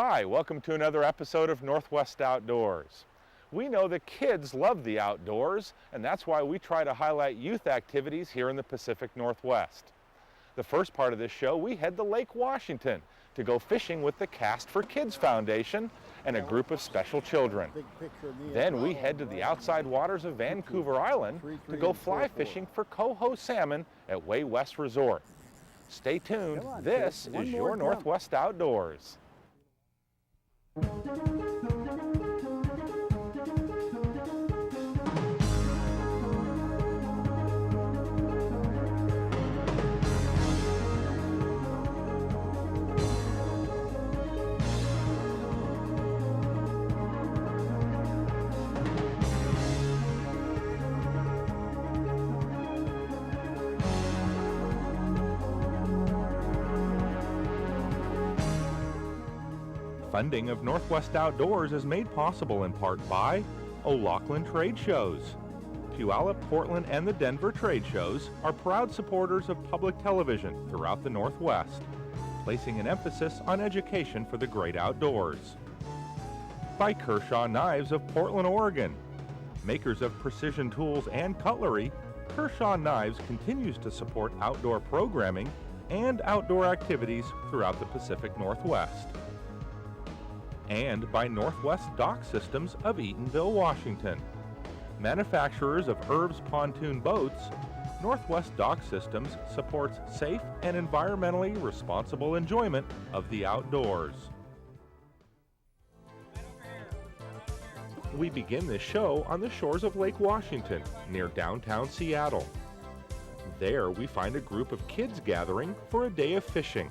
Hi, welcome to another episode of Northwest Outdoors. We know the kids love the outdoors, and that's why we try to highlight youth activities here in the Pacific Northwest. The first part of this show, we head to Lake Washington to go fishing with the Cast for Kids Foundation and a group of special children. Then we head to the outside waters of Vancouver Island to go fly fishing for Coho salmon at Way West Resort. Stay tuned, this is your Northwest Outdoors. Funding of Northwest Outdoors is made possible in part by O'Loughlin Trade Shows. Puyallup, Portland, and the Denver trade shows are proud supporters of public television throughout the Northwest, placing an emphasis on education for the great outdoors. By Kershaw Knives of Portland, Oregon. Makers of precision tools and cutlery, Kershaw Knives continues to support outdoor programming and outdoor activities throughout the Pacific Northwest. And by Northwest Dock Systems of Eatonville, Washington. Manufacturers of Irv's pontoon boats, Northwest Dock Systems supports safe and environmentally responsible enjoyment of the outdoors. We begin this show on the shores of Lake Washington, near downtown Seattle. There we find a group of kids gathering for a day of fishing.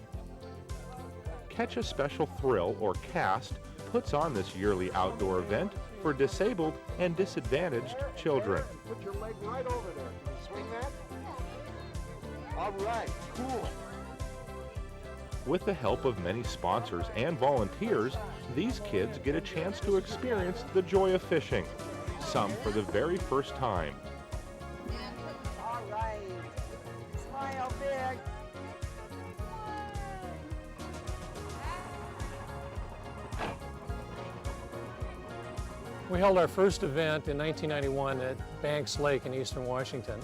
Catch a Special Thrill, or CAST, puts on this yearly outdoor event for disabled and disadvantaged children. Put your leg right over there. Can you swing that? All right, cool. With the help of many sponsors and volunteers, these kids get a chance to experience the joy of fishing, some for the very first time. All right. Smile big. We held our first event in 1991 at Banks Lake in eastern Washington,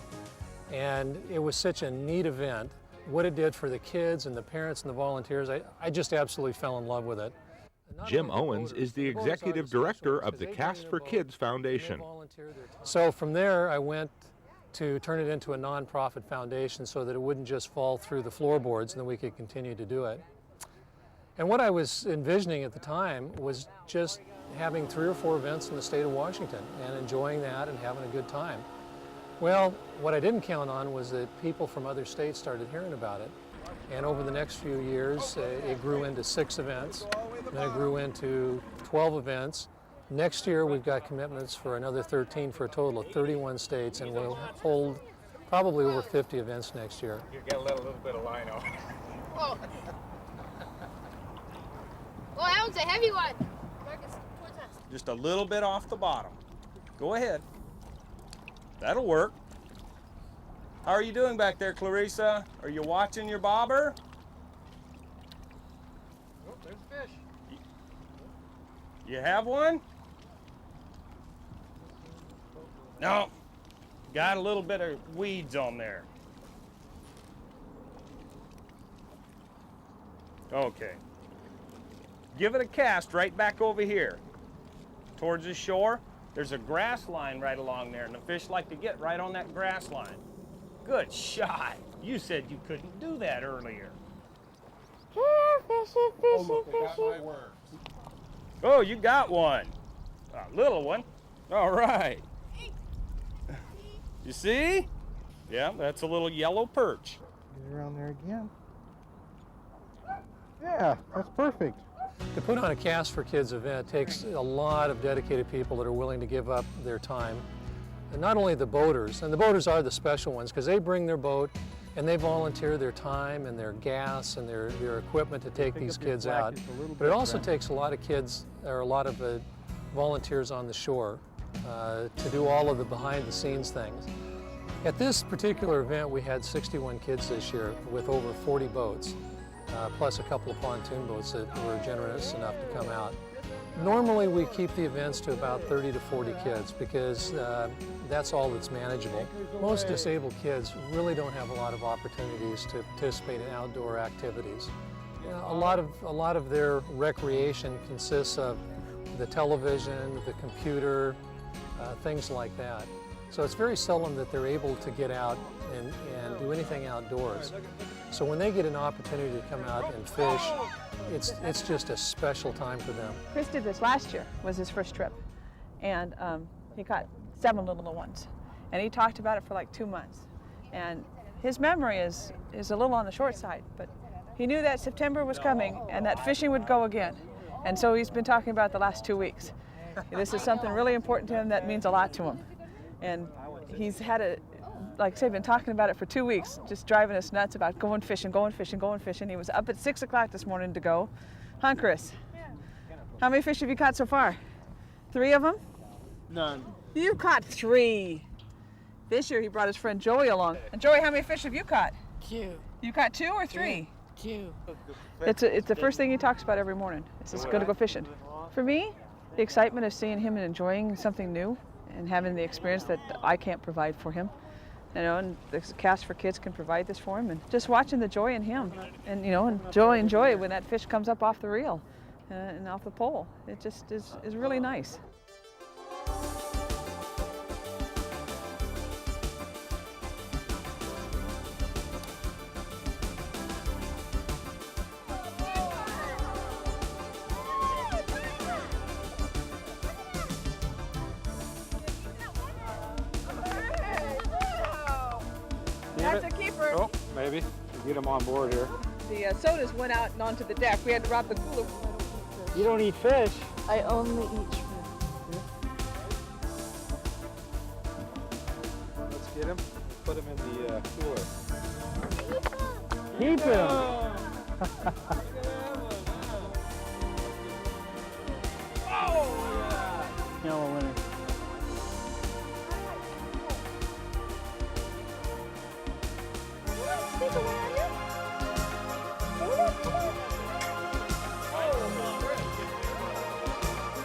and it was such a neat event. What it did for the kids and the parents and the volunteers, I just absolutely fell in love with it. Jim Owens is the executive director of the Cast for Kids Foundation. So from there, I went to turn it into a nonprofit foundation so that it wouldn't just fall through the floorboards and that we could continue to do it. And what I was envisioning at the time was just having 3 or 4 events in the state of Washington and enjoying that and having a good time. Well, what I didn't count on was that people from other states started hearing about it. And over the next few years, it grew into 6 events, then it grew into 12 events. Next year, we've got commitments for another 13 for a total of 31 states, and we'll hold probably over 50 events next year. You gotta let a little bit of line out. Oh. Well, that one's a heavy one. Marcus, towards us. Just a little bit off the bottom. Go ahead. That'll work. How are you doing back there, Clarissa? Are you watching your bobber? Oh, there's a fish. You have one? No. Got a little bit of weeds on there. Okay. Give it a cast right back over here. Towards the shore, there's a grass line right along there, and the fish like to get right on that grass line. Good shot. You said you couldn't do that earlier. Here, fishy, fishy, fishy. Oh, you got one. A little one. All right. You see? Yeah, that's a little yellow perch. Get around there again. Yeah, that's perfect. To put on a Cast for Kids event takes a lot of dedicated people that are willing to give up their time. And not only the boaters, and the boaters are the special ones because they bring their boat and they volunteer their time and their gas and their equipment to take these kids out. But it also takes a lot of kids, or a lot of volunteers on the shore to do all of the behind the scenes things. At this particular event, we had 61 kids this year with over 40 boats. plus a couple of pontoon boats that were generous enough to come out. Normally we keep the events to about 30 to 40 kids because that's all that's manageable. Most disabled kids really don't have a lot of opportunities to participate in outdoor activities. A lot of their recreation consists of the television, the computer, things like that. So it's very seldom that they're able to get out and do anything outdoors. So when they get an opportunity to come out and fish, it's just a special time for them. Chris did this last year, was his first trip, and he caught 7 little ones, and he talked about it for like 2 months. And his memory is a little on the short side, but he knew that September was coming and that fishing would go again. And so he's been talking about the last 2 weeks. This is something really important to him that means a lot to him. And he's had like I say, been talking about it for 2 weeks, just driving us nuts about going fishing, going fishing, going fishing. He was up at 6 o'clock this morning to go. Huh, Chris? How many fish have you caught so far? 3 of them? None. You caught 3. This year he brought his friend Joey along. And Joey, how many fish have you caught? 2. You caught 2 or 3? 2. It's the first thing he talks about every morning. Is he's going to go fishing. For me, the excitement of seeing him and enjoying something new and having the experience that I can't provide for him. You know, and the Cast for Kids can provide this for him, and just watching the joy in him, and and enjoy when that fish comes up off the reel and off the pole. It just is really nice. That's a keeper. Oh, maybe. Get him on board here. The sodas went out and onto the deck. We had to rob the cooler. You don't eat fish. I only eat shrimp. Let's get him. Put him in the cooler. Keep him! Yellow winner.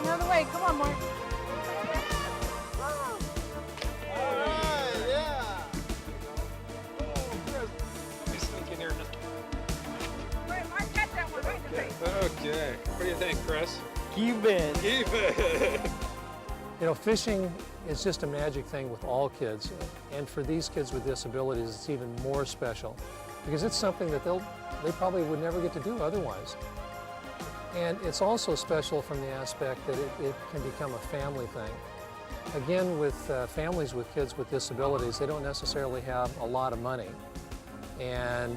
Another way. Come on, Mark. Mark, catch that one right in the face. Okay. What do you think, Chris? Keep in. Keep it. You know, fishing is just a magic thing with all kids, and for these kids with disabilities, it's even more special because it's something that they probably would never get to do otherwise. And it's also special from the aspect that it can become a family thing. Again, with families with kids with disabilities, they don't necessarily have a lot of money, and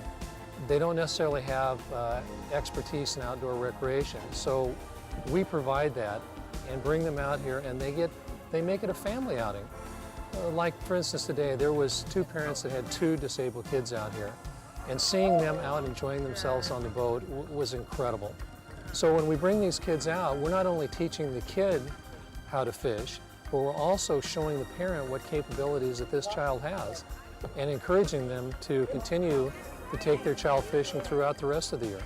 they don't necessarily have expertise in outdoor recreation. So we provide that and bring them out here, and they make it a family outing. Like for instance today, there was 2 parents that had 2 disabled kids out here, and seeing them out enjoying themselves on the boat was incredible. So when we bring these kids out, we're not only teaching the kid how to fish, but we're also showing the parent what capabilities that this child has and encouraging them to continue to take their child fishing throughout the rest of the year.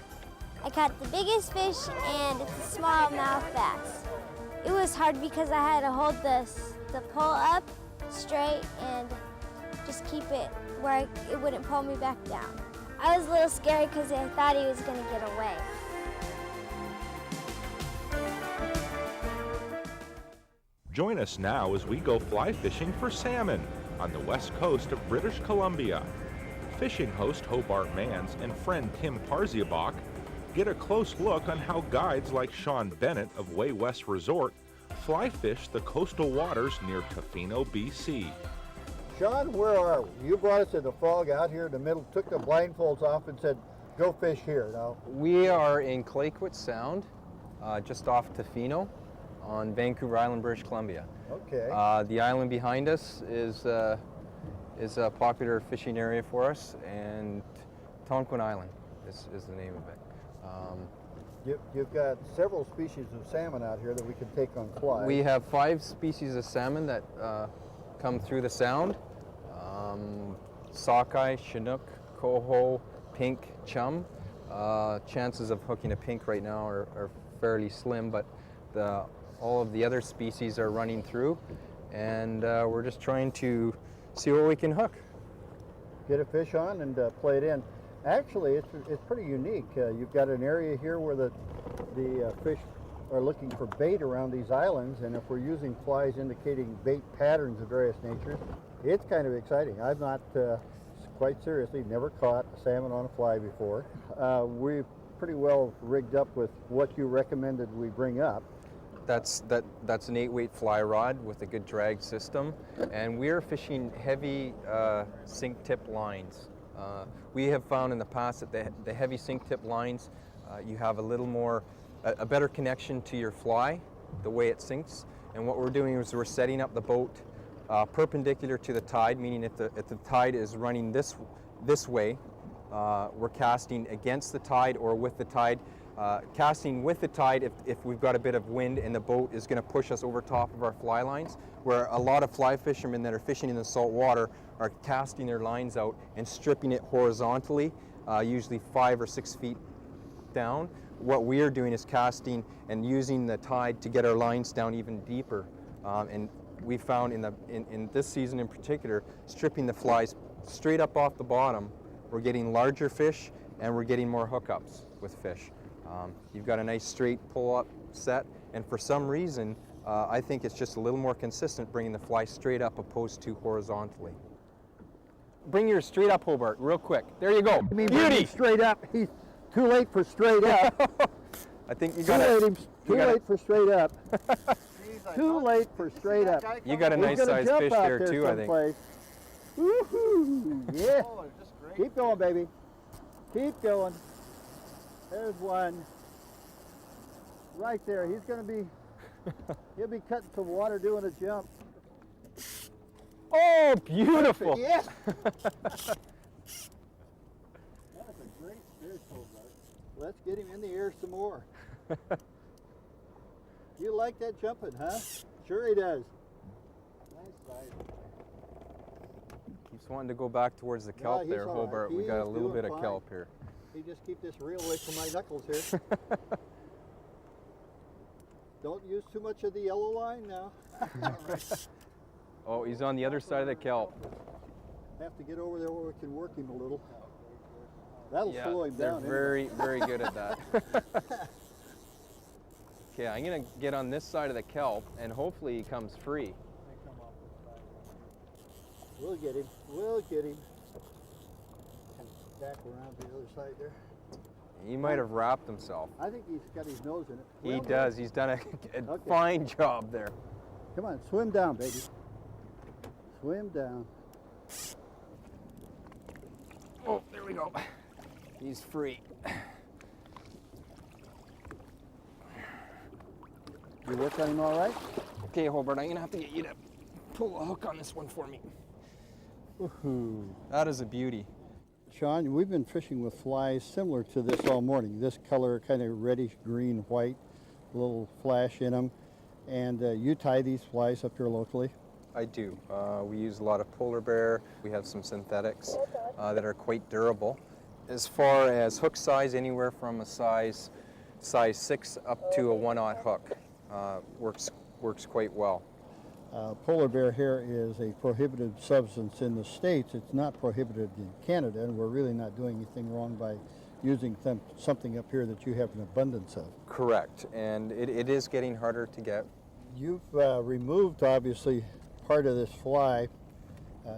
I caught the biggest fish and it's a smallmouth bass. It was hard because I had to hold the pole up straight and just keep it where it wouldn't pull me back down. I was a little scared because I thought he was going to get away. Join us now as we go fly fishing for salmon on the west coast of British Columbia. Fishing host Hobart Mans and friend Tim Parziabach get a close look on how guides like Sean Bennett of Way West Resort fly fish the coastal waters near Tofino, BC. Sean, where are we? You brought us in the fog out here in the middle, took the blindfolds off and said, go fish here now. We are in Clayoquot Sound, just off Tofino on Vancouver Island, British Columbia. Okay. The island behind us is a popular fishing area for us, and Tonquin Island is the name of it. You've got several species of salmon out here that we can take on fly. We have 5 species of salmon that come through the sound. Sockeye, Chinook, Coho, Pink, Chum. Chances of hooking a pink right now are fairly slim, but all of the other species are running through, and we're just trying to see where we can hook. Get a fish on and play it in. Actually, it's pretty unique. You've got an area here where the fish are looking for bait around these islands, and if we're using flies indicating bait patterns of various natures, it's kind of exciting. I've not, quite seriously, never caught a salmon on a fly before. We're pretty well rigged up with what you recommended we bring up. That's an 8-weight fly rod with a good drag system, and we're fishing heavy sink tip lines. We have found in the past that the heavy sink tip lines, you have a better connection to your fly, the way it sinks. And what we're doing is we're setting up the boat perpendicular to the tide, meaning if the tide is running this way, we're casting against the tide or with the tide. Casting with the tide if we've got a bit of wind and the boat is going to push us over top of our fly lines, where a lot of fly fishermen that are fishing in the salt water are casting their lines out and stripping it horizontally, usually 5 or 6 feet down. What we are doing is casting and using the tide to get our lines down even deeper. And we found in this season in particular, stripping the flies straight up off the bottom, we're getting larger fish and we're getting more hookups with fish. You've got a nice straight pull-up set, and for some reason, I think it's just a little more consistent bringing the fly straight up opposed to horizontally. Bring yours straight up, Hobart, real quick. There you go. Beauty! Straight up. He's too late for straight up. I think you got it. Too late for straight up. Too late for straight up. You got a nice sized fish there too, I think. Woohoo! Yeah. Keep going, baby. Keep going. There's one. Right there. He'll be cutting some water doing a jump. Oh, beautiful. Yeah. That's a great fish, Hobart. Let's get him in the air some more. You like that jumping, huh? Sure he does. Nice size. Keeps wanting to go back towards the kelp there, Hobart. Right. We got a little bit of kelp here. You just keep this reel away from my knuckles here. Don't use too much of the yellow line now. Oh, he's on the other side of the kelp. Have to get over there where we can work him a little. That'll slow him down. They're very, very good at that. Okay, I'm gonna get on this side of the kelp and hopefully he comes free. We'll get him. We'll get him. And back around to the other side there. He might have wrapped himself. I think he's got his nose in it. He does. He's done a fine job there. Come on, swim down, baby. Swim down. Oh, there we go. He's free. You work on him all right? Okay, Hobart, I'm gonna have to get you to pull a hook on this one for me. Woohoo. That is a beauty. Sean, we've been fishing with flies similar to this all morning. This color, kind of reddish green, white, a little flash in them. And you tie these flies up here locally? I do. We use a lot of polar bear. We have some synthetics that are quite durable. As far as hook size, anywhere from a size 6 up to a 1/0 hook works quite well. Polar bear hair is a prohibited substance in the States. It's not prohibited in Canada, and we're really not doing anything wrong by using something up here that you have an abundance of. Correct, and it is getting harder to get. You've removed, obviously, part of this fly.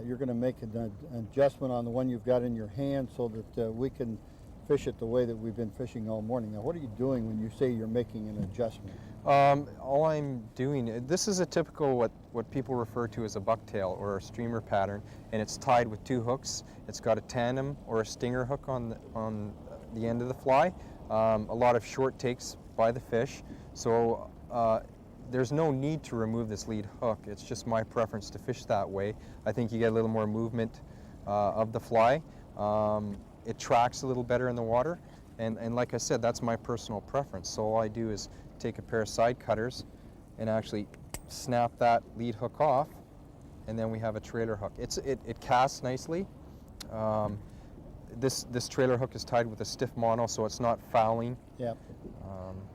You're going to make an adjustment on the one you've got in your hand so that we can fish it the way that we've been fishing all morning. Now, what are you doing when you say you're making an adjustment? All I'm doing, this is a typical what people refer to as a bucktail or a streamer pattern, and it's tied with 2 hooks. It's got a tandem or a stinger hook on the end of the fly. A lot of short takes by the fish, so there's no need to remove this lead hook. It's just my preference to fish that way. I think you get a little more movement of the fly. It tracks a little better in the water, and like I said, that's my personal preference. So all I do is take a pair of side cutters and actually snap that lead hook off, and then we have a trailer hook. It casts nicely. this trailer hook is tied with a stiff mono, so it's not fouling. Yeah.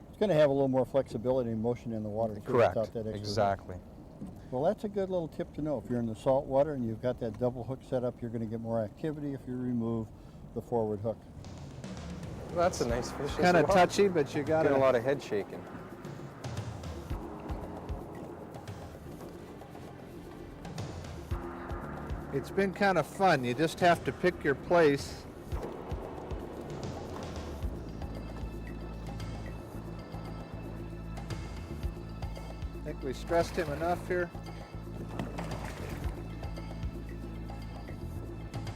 It's going to have a little more flexibility and motion in the water too. Correct. Without that extra Exactly. hook. Well, that's a good little tip to know. If you're in the salt water and you've got that double hook set up, you're going to get more activity if you remove the forward hook. Well, that's a nice fish. Kind of touchy, but you got Getting a lot of head shaking. It's been kind of fun. You just have to pick your place. I think we stressed him enough here.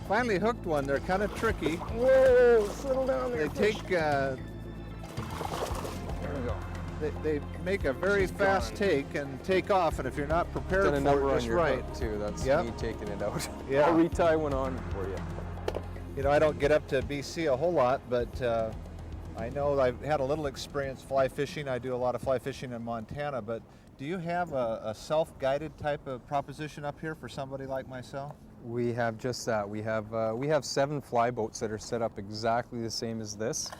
Finally hooked one. They're kind of tricky. Whoa, settle down there. They take, there we go. they make a very fast take and take off, and if you're not prepared Done a number for it on just your right. hook too. That's Yep. me taking it out. Yeah. I'll retie one on for you. You know, I don't get up to BC a whole lot, but I know I've had a little experience fly fishing. I do a lot of fly fishing in Montana, but do you have a self-guided type of proposition up here for somebody like myself? We have just that. We have 7 fly boats that are set up exactly the same as this,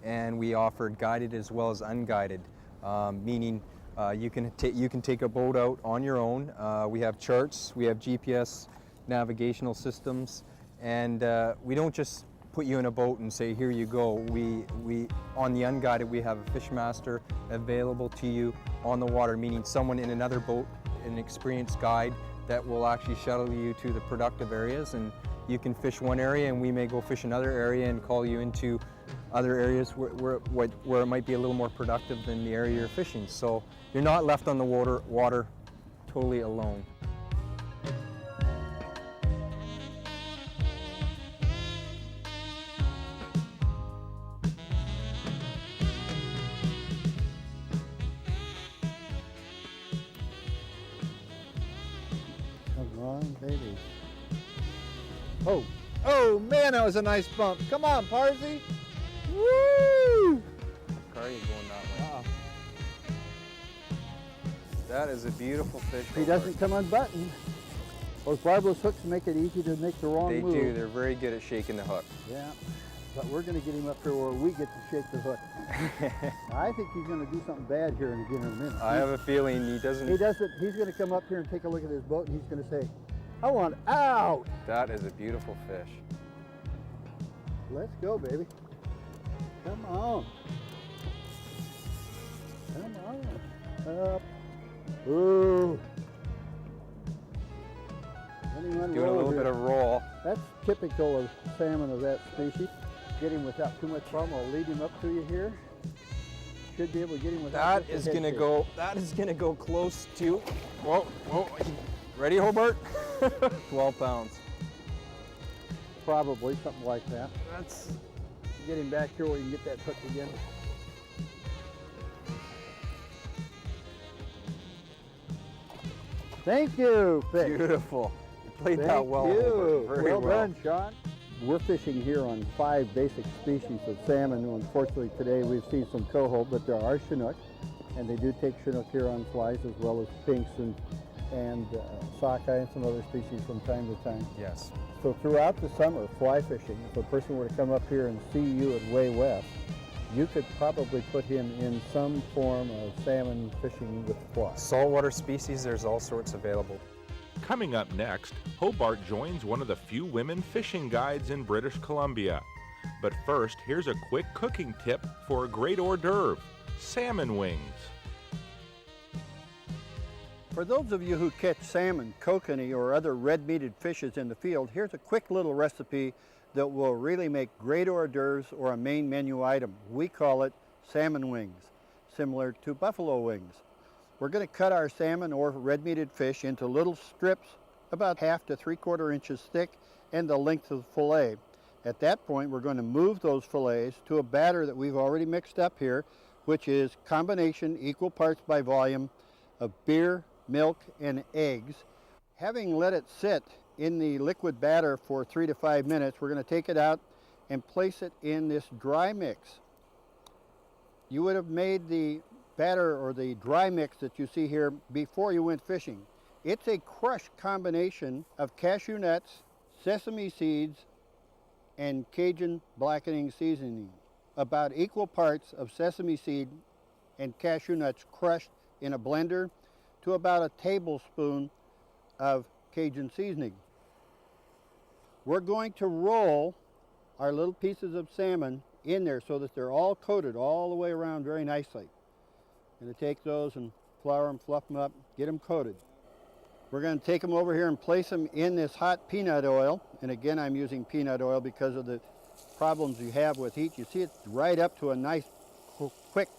and we offer guided as well as unguided, meaning you can take a boat out on your own. We have charts, we have GPS navigational systems, and we don't just put you in a boat and say, here you go. We on the unguided, we have a fish master available to you on the water, meaning someone in another boat, an experienced guide that will actually shuttle you to the productive areas, and you can fish one area and we may go fish another area and call you into other areas where it might be a little more productive than the area you're fishing. So you're not left on the water totally alone. Come on, baby. Oh, oh man, that was a nice bump. Come on, Parsi. Woo! Car, you going that way? That is a beautiful fish. He doesn't come unbuttoned. Those barbless hooks make it easy to make the wrong They move. do. They're very good at shaking the hook. Yeah, but we're going to get him up here where we get to shake the hook. I think he's going to do something bad here in a minute. I have a feeling he doesn't. He doesn't. He's going to come up here and take a look at his boat, and he's going to say, "I want out." That is a beautiful fish. Let's go, baby. Come on. Come on. Up. Ooh. Doing a little bit of roll. That's typical of salmon of that species. Get him without too much problem. I'll lead him up to you here. Should be able to get him without. That is gonna go. That is gonna go close to. Whoa, whoa! Ready, Hobart? 12 pounds. Probably something like that. That's. Get him back here where you can get that hook again. Thank you, fish. Beautiful. You played that Thank well. you. Hobart. Very well done, Sean. We're fishing here on 5 basic species of salmon. Unfortunately today we've seen some coho, but there are Chinook, and they do take Chinook here on flies as well as pinks and sockeye and some other species from time to time. Yes. So throughout the summer, fly fishing, if a person were to come up here and see you at Way West, you could probably put him in some form of salmon fishing with fly. Saltwater species, there's all sorts available. Coming up next, Hobart joins one of the few women fishing guides in British Columbia. But first, here's a quick cooking tip for a great hors d'oeuvre, salmon wings. For those of you who catch salmon, kokanee, or other red-meated fishes in the field, here's a quick little recipe that will really make great hors d'oeuvres or a main menu item. We call it salmon wings, similar to buffalo wings. We're going to cut our salmon or red-meated fish into little strips about 1/2 to 3/4 inches thick and the length of the fillet. At that point, we're going to move those fillets to a batter that we've already mixed up here, which is combination, equal parts by volume, of beer, milk, and eggs. Having let it sit in the liquid batter for 3 to 5 minutes, we're going to take it out and place it in this dry mix. You would have made the batter or the dry mix that you see here before you went fishing. It's a crushed combination of cashew nuts, sesame seeds, and Cajun blackening seasoning, about equal parts of sesame seed and cashew nuts crushed in a blender to about a tablespoon of Cajun seasoning. We're going to roll our little pieces of salmon in there so that they're all coated all the way around very nicely. Going to take those and flour them, fluff them up, get them coated. We're going to take them over here and place them in this hot peanut oil. And again, I'm using peanut oil because of the problems you have with heat. You see it's right up to a nice, quick,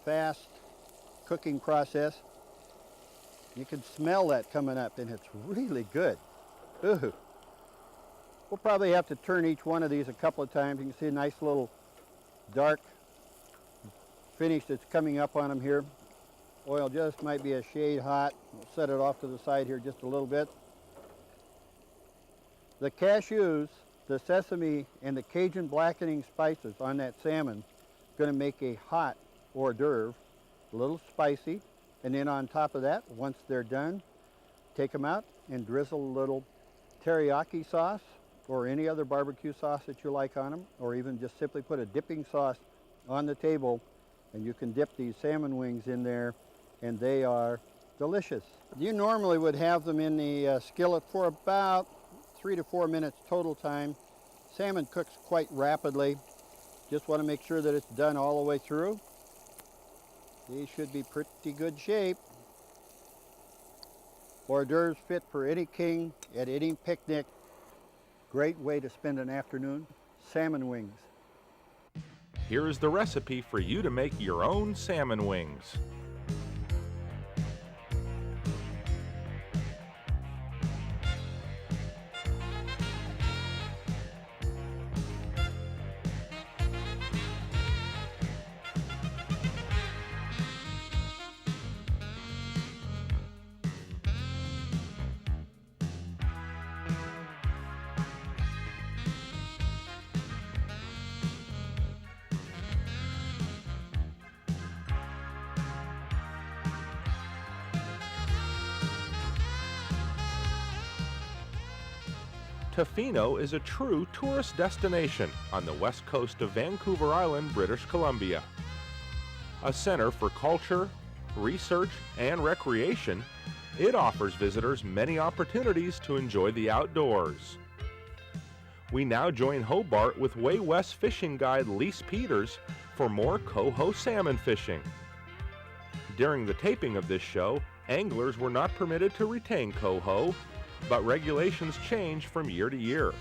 fast cooking process. You can smell that coming up, and it's really good. Ooh. We'll probably have to turn each one of these a couple of times. You can see a nice little dark finish that's coming up on them here. Oil just might be a shade hot. We'll set it off to the side here just a little bit. The cashews, the sesame, and the Cajun blackening spices on that salmon is going to make a hot hors d'oeuvre, a little spicy. And then on top of that, once they're done, take them out and drizzle a little teriyaki sauce or any other barbecue sauce that you like on them, or even just simply put a dipping sauce on the table, and you can dip these salmon wings in there, and they are delicious. You normally would have them in the skillet for about 3 to 4 minutes total time. Salmon cooks quite rapidly. Just want to make sure that it's done all the way through. These should be pretty good shape. Hors d'oeuvres fit for any king at any picnic. Great way to spend an afternoon. Salmon wings. Here is the recipe for you to make your own salmon wings. Tofino is a true tourist destination on the west coast of Vancouver Island, British Columbia. A center for culture, research, and recreation, it offers visitors many opportunities to enjoy the outdoors. We now join Hobart with Way West fishing guide Lise Peters for more Coho salmon fishing. During the taping of this show, anglers were not permitted to retain Coho, but regulations change from year to year.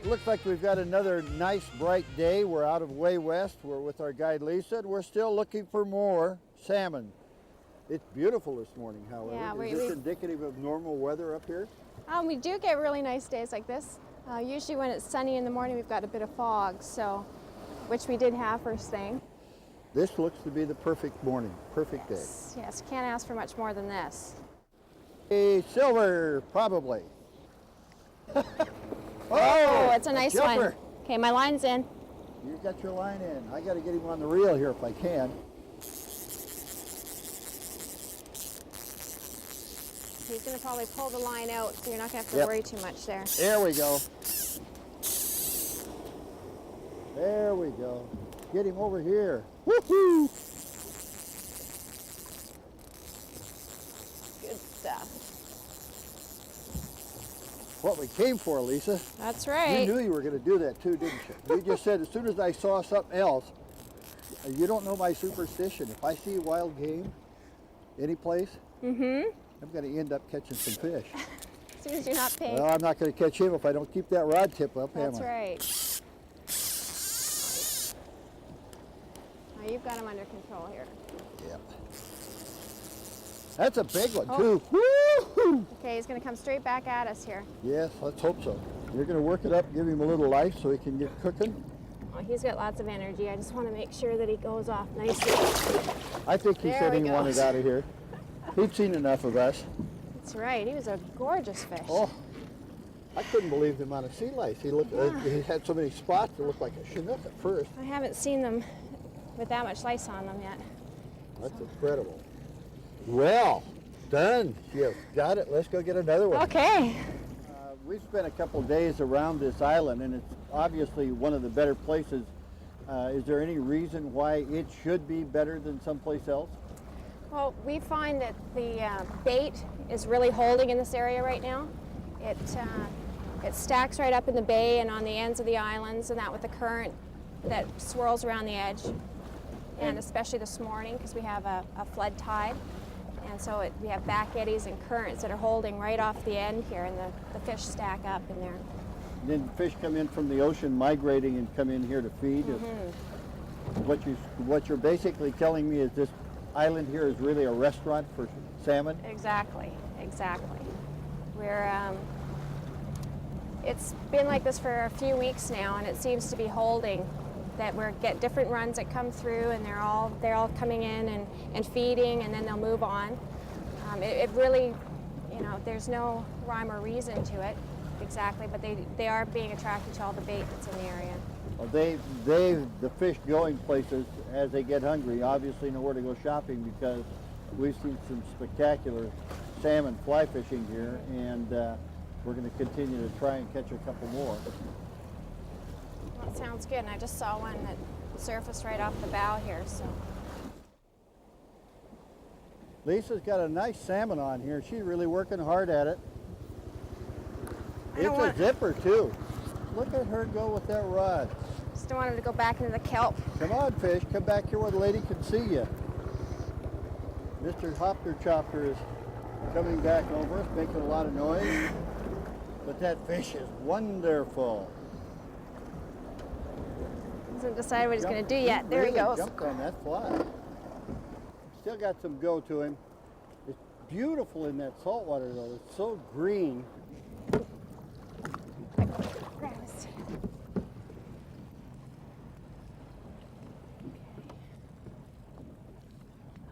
It looks like we've got another nice bright day. We're out of Way West. We're with our guide Lisa, and we're still looking for more salmon. It's beautiful this morning, however. Yeah, is this indicative of normal weather up here? We do get really nice days like this. Usually when it's sunny in the morning, we've got a bit of fog, so which we did have first thing. This looks to be the perfect morning, perfect day. Yes, can't ask for much more than this. A silver, probably. Oh, it's a nice jumper. one. Okay, my line's in. You got your line in. I got to get him on the reel here if I can. He's going to probably pull the line out, so you're not going to have to worry too much there. There we go. There we go. Get him over here. Woohoo! Good stuff. What we came for, Lisa. That's right. You knew you were going to do that too, didn't you? You just said as soon as I saw something else, you don't know my superstition. If I see wild game any place, I'm going to end up catching some fish. As soon as you're not paying. Well, I'm not going to catch him if I don't keep that rod tip up, am I? That's right. Now you've got him under control here. Yep. That's a big one, too. Woo-hoo! Okay, he's going to come straight back at us here. Yes, let's hope so. You're going to work it up, give him a little life so he can get cooking. Oh, he's got lots of energy. I just want to make sure that he goes off nicely. I think he said he wanted out of here. He'd seen enough of us. That's right. He was a gorgeous fish. Oh, I couldn't believe the amount of sea lice. He looked. He had so many spots that looked like a Chinook at first. I haven't seen them with that much lice on them yet. That's incredible. Well, done. You've got it. Let's go get another one. Okay. We've spent a couple days around this island, and it's obviously one of the better places. Is there any reason why it should be better than someplace else? Well, we find that the bait is really holding in this area right now. It stacks right up in the bay and on the ends of the islands, and that with the current that swirls around the edge, and especially this morning because we have a flood tide, and so we have back eddies and currents that are holding right off the end here, and the fish stack up in there. Then fish come in from the ocean migrating and come in here to feed. What you're basically telling me is this island here is really a restaurant for salmon? Exactly. It's been like this for a few weeks now, and it seems to be holding. That we get different runs that come through, and they're all coming in and feeding, and then they'll move on. It really, there's no rhyme or reason to it exactly, but they are being attracted to all the bait that's in the area. Well, the fish going places as they get hungry obviously know where to go shopping, because we've seen some spectacular salmon fly fishing here, and we're going to continue to try and catch a couple more. Well, that sounds good, and I just saw one that surfaced right off the bow here. So Lisa's got a nice salmon on here. She's really working hard at it. It's a zipper too. Look at her go with that rod. Just don't want him to go back into the kelp. Come on, fish. Come back here where the lady can see you. Mr. Hopper Chopper is coming back over, making a lot of noise. But that fish is wonderful. Hasn't decided what he's going to do yet. There he goes. Jumped on that fly. Still got some go to him. It's beautiful in that saltwater though. It's so green.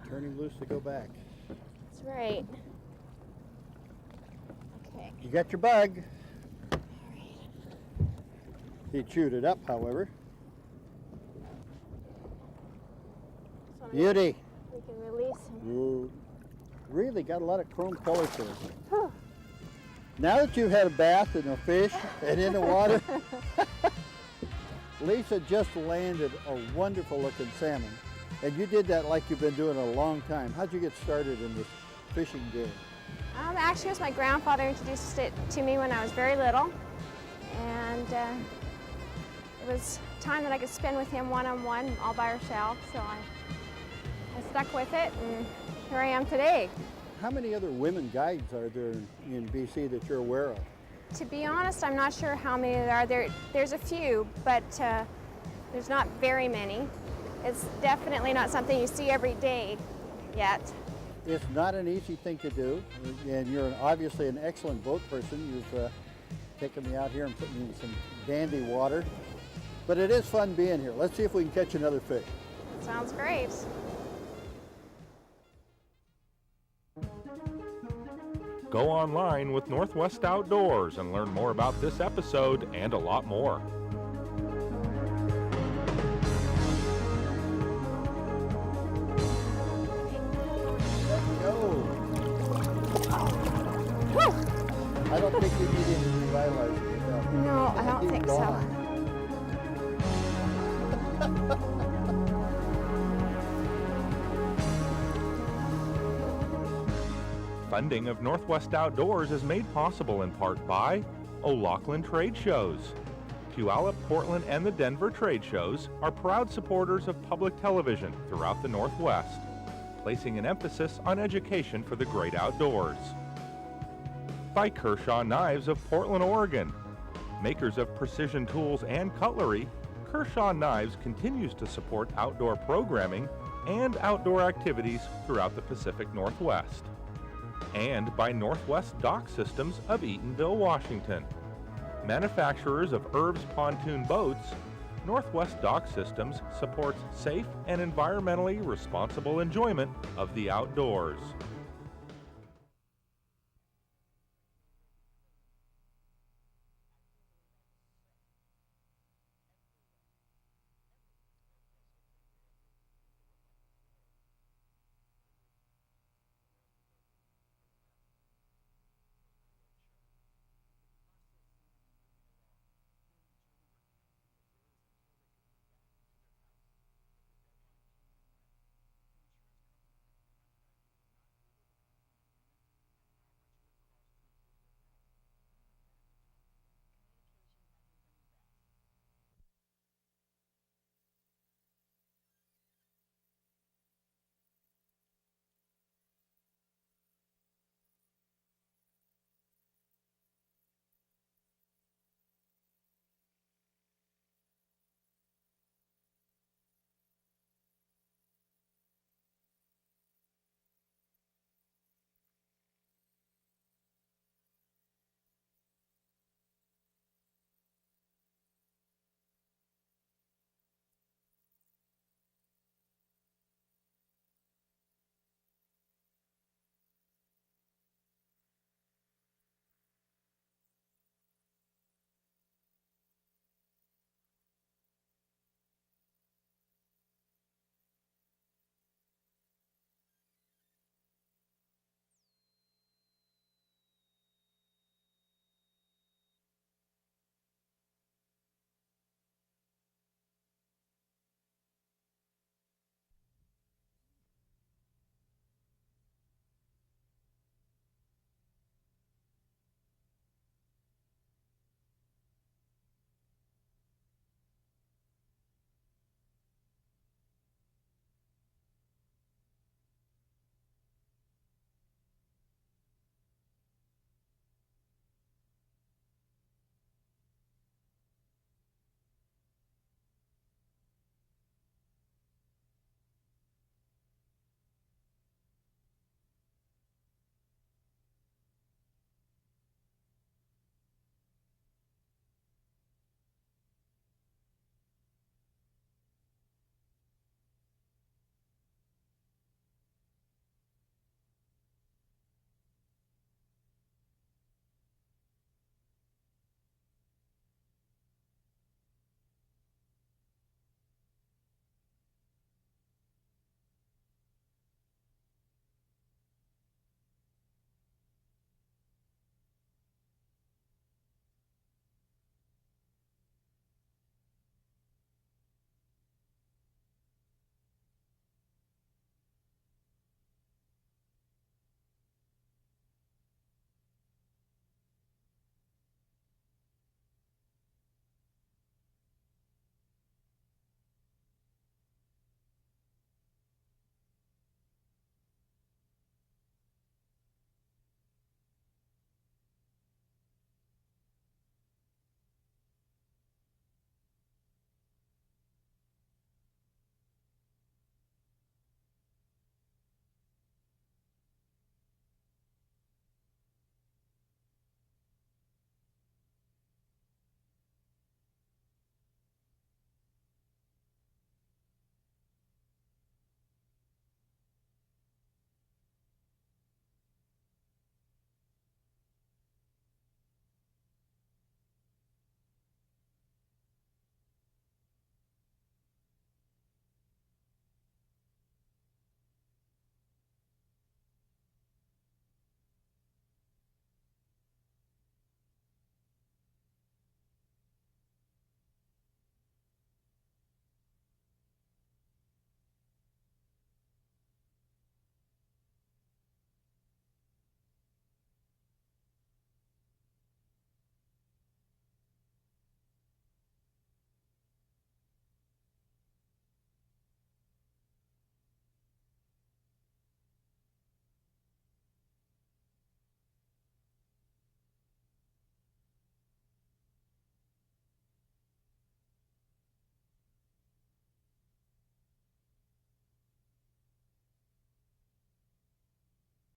Turn him loose to go back. That's right. Okay. You got your bug. All right. He chewed it up, however. So Beauty. We can release him. You really got a lot of chrome color to it. Now that you've had a bath in a fish and in the water, Lisa just landed a wonderful looking salmon. And you did that like you've been doing a long time. How'd you get started in this fishing game? Actually, it was my grandfather introduced it to me when I was very little. And it was time that I could spend with him one-on-one all by herself. So I stuck with it, and here I am today. How many other women guides are there in BC that you're aware of? To be honest, I'm not sure how many there are. There's a few, but there's not very many. It's definitely not something you see every day yet. It's not an easy thing to do, and you're obviously an excellent boat person. You've taken me out here and put me in some dandy water. But it is fun being here. Let's see if we can catch another fish. Sounds great. Go online with Northwest Outdoors and learn more about this episode and a lot more. I don't think you need any revitalizing yourself. No, I don't think so. Funding of Northwest Outdoors is made possible in part by O'Loughlin Trade Shows. Puyallup, Portland, and the Denver trade shows are proud supporters of public television throughout the Northwest, placing an emphasis on education for the great outdoors. By Kershaw Knives of Portland, Oregon. Makers of precision tools and cutlery, Kershaw Knives continues to support outdoor programming and outdoor activities throughout the Pacific Northwest. And by Northwest Dock Systems of Eatonville, Washington. Manufacturers of Irv's pontoon boats, Northwest Dock Systems supports safe and environmentally responsible enjoyment of the outdoors.